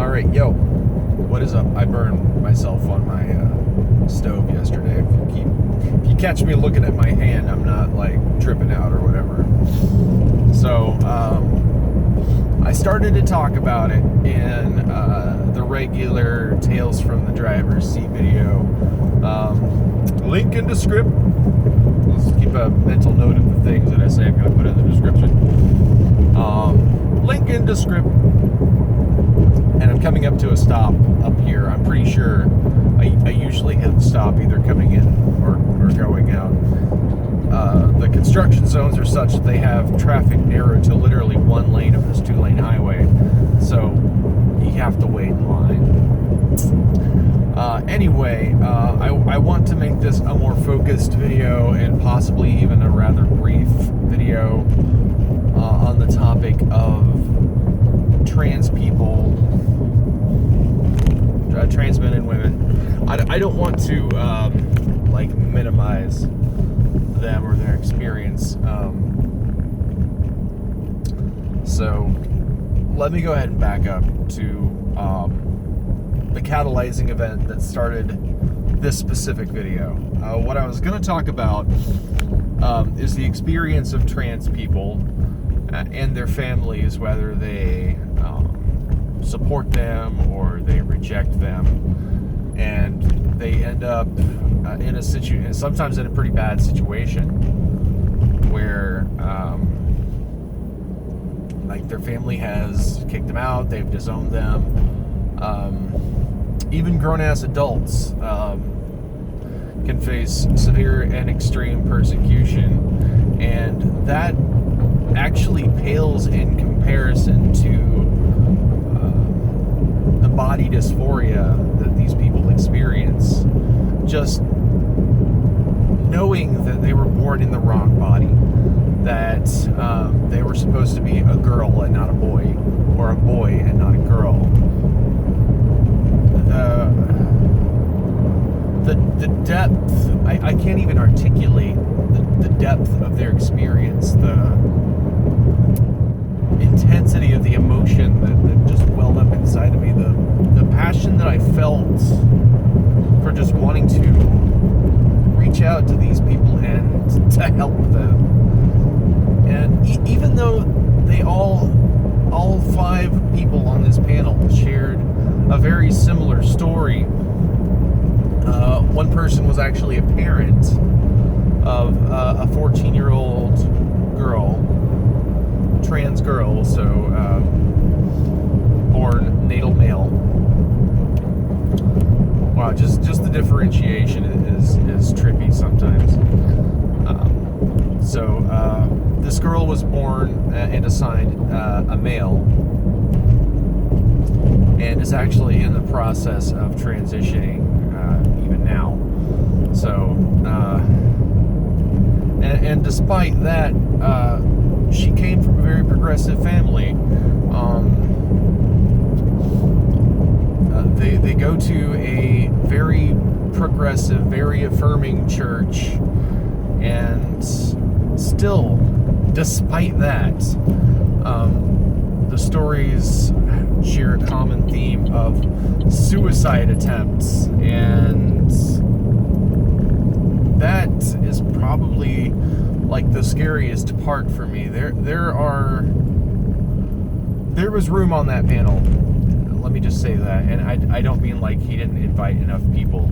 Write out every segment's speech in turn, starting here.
Alright, yo, what is up? I burned myself on my stove yesterday. If you catch me looking at my hand, I'm not like tripping out or whatever. So, I started to talk about it in the regular Tales from the Driver's Seat video. Link in description. Let's keep a mental note of the things that I say I'm going to put in the description. Link in description. And I'm coming up to a stop up here. I'm pretty sure I usually hit the stop either coming in or going out. The construction zones are such that they have traffic narrowed to literally one lane of this two-lane highway. So you have to wait in line. Anyway, I want to make this a more focused video and possibly even a rather brief video on the topic of trans people, trans men and women. I don't want to like minimize them or their experience. So let me go ahead and back up to the catalyzing event that started this specific video. What I was going to talk about is the experience of trans people and their families, whether they support them or they reject them, and they end up in a situation, sometimes in a pretty bad situation, where like their family has kicked them out, they've disowned them. Even grown-ass adults can face severe and extreme persecution, and that actually pales in comparison to the body dysphoria that these people experience. Just knowing that they were born in the wrong body, that they were supposed to be a girl and not a boy, or a boy and not a girl. The depth, I can't even articulate the depth of their experience, the intensity of the emotion that just welled up inside of me, the passion that I felt for just wanting to reach out to these people and to help them. And even though they all five people on this panel shared a very similar story, one person was actually a parent of a 14-year-old girl, trans girl, so born natal male. Wow, just the differentiation is trippy sometimes. So this girl was born and assigned a male, and is actually in the process of transitioning even now. So and despite that, she came from a very progressive family. They go to a very progressive, very affirming church, and still, despite that, the stories share a common theme of suicide attempts, and that is probably like the scariest part for me. There was room on that panel. Let me just say that, and I don't mean like he didn't invite enough people.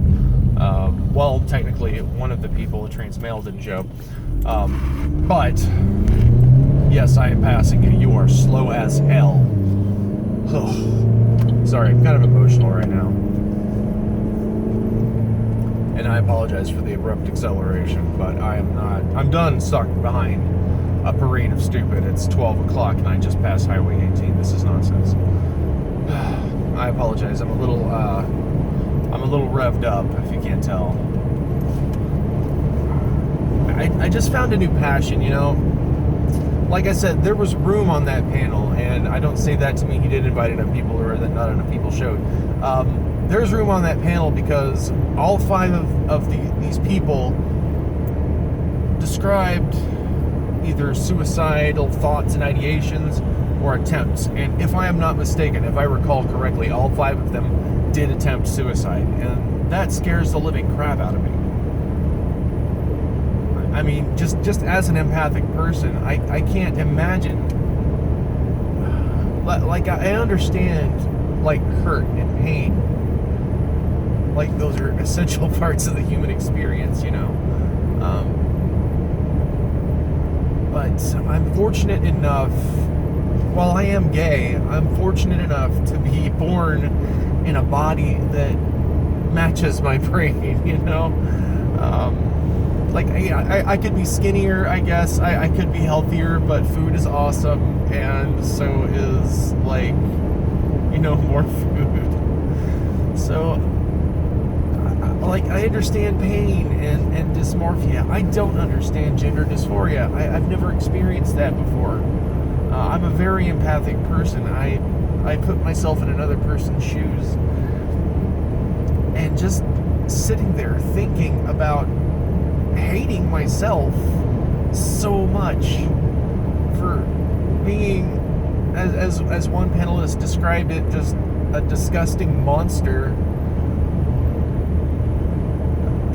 Well, technically, one of the people, a trans male, didn't show. But yes, I am passing you. You are slow as hell. Sorry, I'm kind of emotional right now. And I apologize for the abrupt acceleration, but I'm done stuck behind a parade of stupid. It's 12 o'clock and I just passed Highway 18. This is nonsense. I apologize. I'm a little revved up, if you can't tell. I just found a new passion, you know? Like I said, there was room on that panel, and I don't say that to mean he didn't invite enough people or that not enough people showed. There's room on that panel because all five of these people described either suicidal thoughts and ideations or attempts. And if I am not mistaken, if I recall correctly, all 5 of them did attempt suicide. And that scares the living crap out of me. I mean, just as an empathic person, I can't imagine. Like, I understand, like, hurt and pain. Like, those are essential parts of the human experience, you know. But I'm fortunate enough, while I am gay, I'm fortunate enough to be born in a body that matches my brain, you know. Like, I could be skinnier, I guess. I could be healthier, but food is awesome, and so is, like, you know, more food. So, like, I understand pain and dysmorphia. I don't understand gender dysphoria. I've never experienced that before. I'm a very empathic person. I put myself in another person's shoes. And just sitting there thinking about hating myself so much for being, as one panelist described it, just a disgusting monster.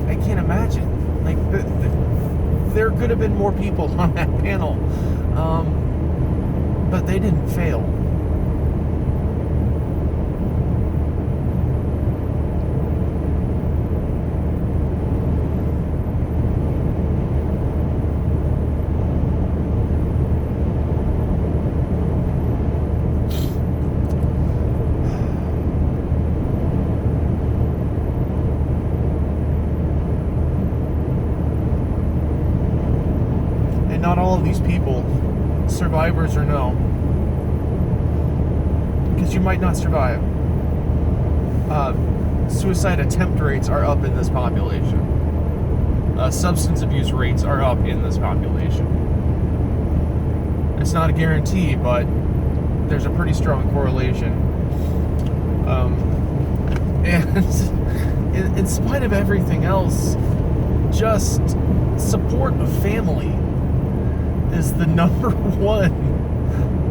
I can't imagine. Like, there could have been more people on that panel, but they didn't fail. Not all of these people, survivors or no, because you might not survive. Suicide attempt rates are up in this population. Substance abuse rates are up in this population. It's not a guarantee, but there's a pretty strong correlation. And in spite of everything else, just support of family is the number one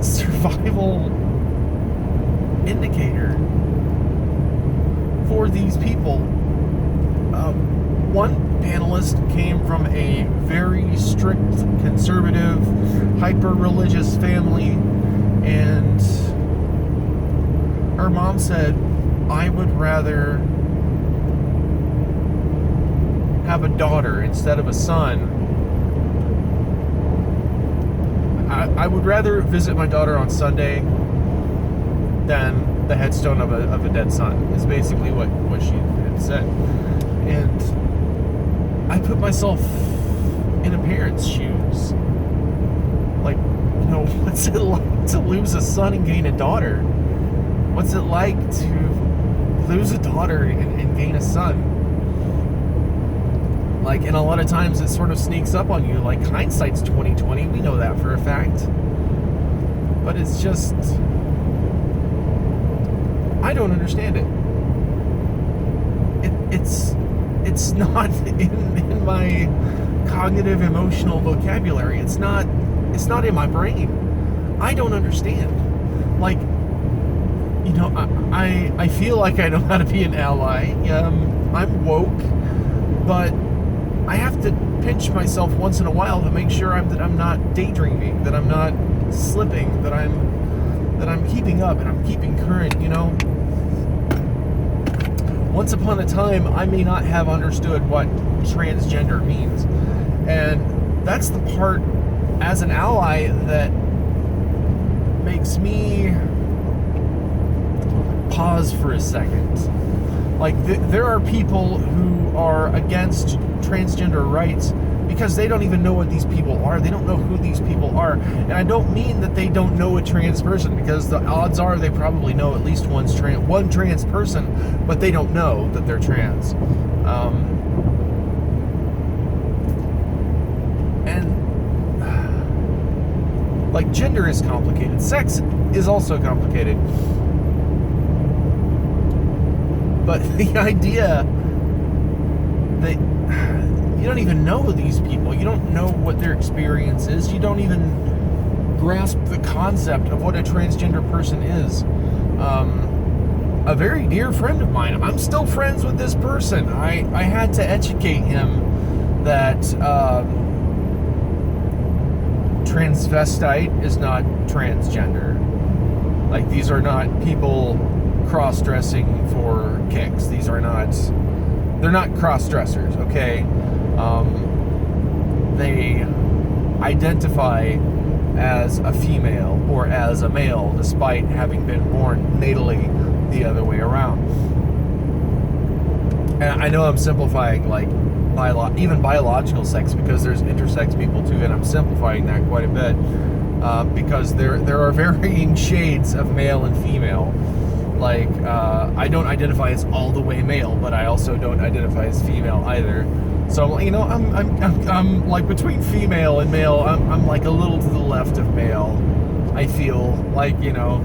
survival indicator for these people. One panelist came from a very strict, conservative, hyper-religious family, and her mom said, I would rather have a daughter instead of a son. I would rather visit my daughter on Sunday than the headstone of a dead son, is basically what she had said. And I put myself in a parent's shoes. Like, you know, what's it like to lose a son and gain a daughter? What's it like to lose a daughter and gain a son? Like, and a lot of times it sort of sneaks up on you. Like, hindsight's 20/20. We know that for a fact. But it's just, I don't understand it. It's not in my cognitive emotional vocabulary. It's not in my brain. I don't understand. Like, you know, I feel like I know how to be an ally. I'm woke, but I have to pinch myself once in a while to make sure that I'm not daydreaming, that I'm not slipping, that I'm keeping up and I'm keeping current, you know. Once upon a time, I may not have understood what transgender means. And that's the part, as an ally, that makes me pause for a second. Like, there are people who are against transgender rights because they don't even know what these people are. They don't know who these people are. And I don't mean that they don't know a trans person, because the odds are they probably know at least one trans person, but they don't know that they're trans. And like, gender is complicated. Sex is also complicated. But the idea that you don't even know these people, you don't know what their experience is, you don't even grasp the concept of what a transgender person is. A very dear friend of mine, I'm still friends with this person. I had to educate him that transvestite is not transgender. Like, these are not people cross-dressing for kicks. They're not cross-dressers, okay? They identify as a female or as a male despite having been born natally the other way around. And I know I'm simplifying, like, even biological sex, because there's intersex people too, and I'm simplifying that quite a bit, because there are varying shades of male and female. Like, I don't identify as all the way male, but I also don't identify as female either. So, you know, I'm like between female and male. I'm like a little to the left of male. I feel like, you know,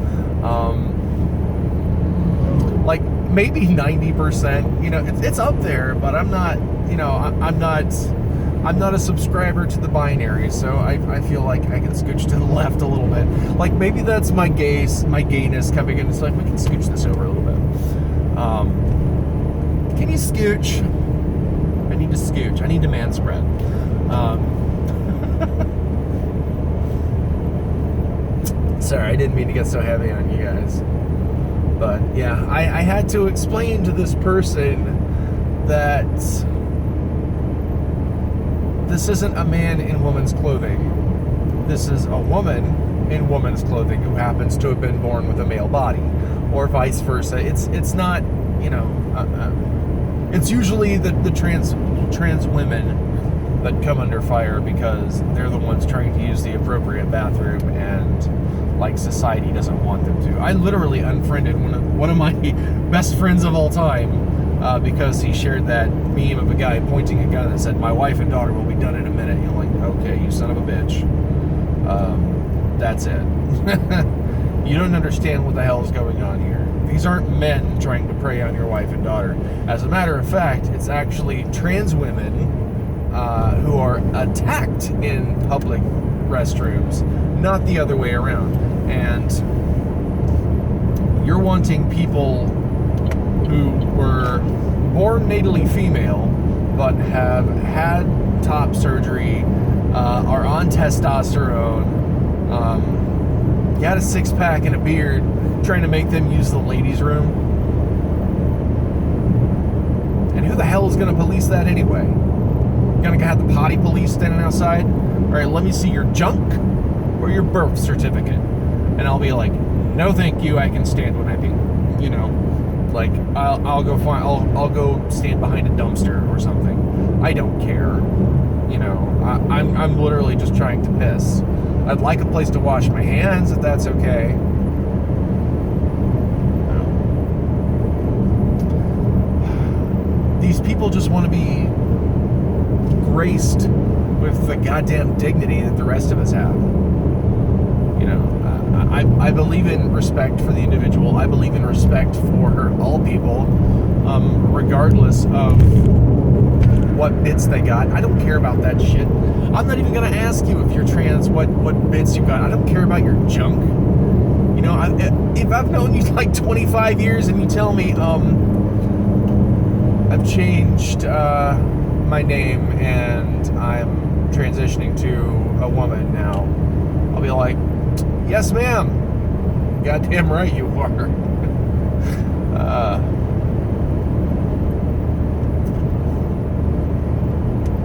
like maybe 90%. You know, it's up there, but I'm not. You know, I'm not a subscriber to the binary, so I feel like I can scooch to the left a little bit. Like, maybe that's my gayness coming in. It's like, we can scooch this over a little bit. Can you scooch? I need to scooch. I need to man spread. Sorry, I didn't mean to get so heavy on you guys. But yeah, I had to explain to this person that this isn't a man in woman's clothing. This is a woman in woman's clothing who happens to have been born with a male body, or vice versa. It's not, you know, it's usually the trans women that come under fire because they're the ones trying to use the appropriate bathroom, and like society doesn't want them to. I literally unfriended one of my best friends of all time. Because he shared that meme of a guy pointing a gun and said, "My wife and daughter will be done in a minute." You're like, okay, you son of a bitch. That's it. You don't understand what the hell is going on here. These aren't men trying to prey on your wife and daughter. As a matter of fact, it's actually trans women who are attacked in public restrooms, not the other way around. And you're wanting people who were born natally female but have had top surgery, are on testosterone, got a six-pack and a beard, trying to make them use the ladies' room. And who the hell is going to police that anyway? Going to have the potty police standing outside? All right, let me see your junk or your birth certificate. And I'll be like, no thank you, I can stand when I pee. You know, like, I'll go stand behind a dumpster or something. I don't care. You know, I'm literally just trying to piss. I'd like a place to wash my hands, if that's okay. These people just want to be graced with the goddamn dignity that the rest of us have. You know, I believe in respect for the individual. I believe in respect for all people, regardless of what bits they got. I don't care about that shit. I'm not even going to ask you if you're trans, what bits you got. I don't care about your junk. You know, if I've known you like 25 years and you tell me, I've changed my name and I'm transitioning to a woman now, I'll be like, yes, ma'am. Goddamn right you are.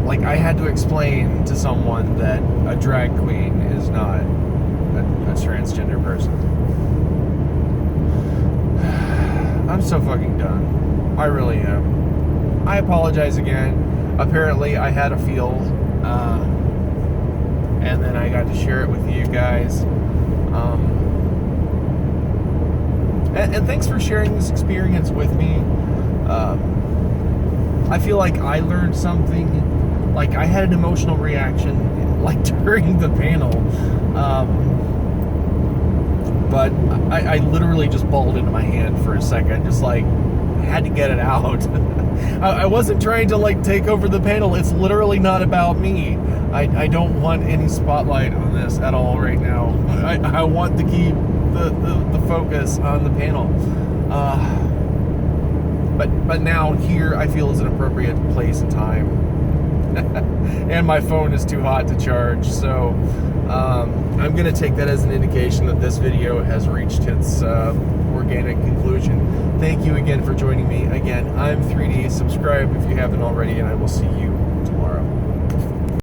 Like, I had to explain to someone that a drag queen is not a transgender person. I'm so fucking done. I really am. I apologize again. Apparently, I had a feel, and then I got to share it with you guys. And thanks for sharing this experience with me. I feel like I learned something. Like, I had an emotional reaction, like, during the panel. But I literally just balled into my hand for a second, just like, had to get it out. I wasn't trying to like take over the panel. It's literally not about me. I don't want any spotlight on this at all right now. I want to keep the focus on the panel. But now here I feel is an appropriate place and time. And my phone is too hot to charge, so I'm going to take that as an indication that this video has reached its organic conclusion. Thank you again for joining me. Again, I'm 3D. Subscribe if you haven't already, and I will see you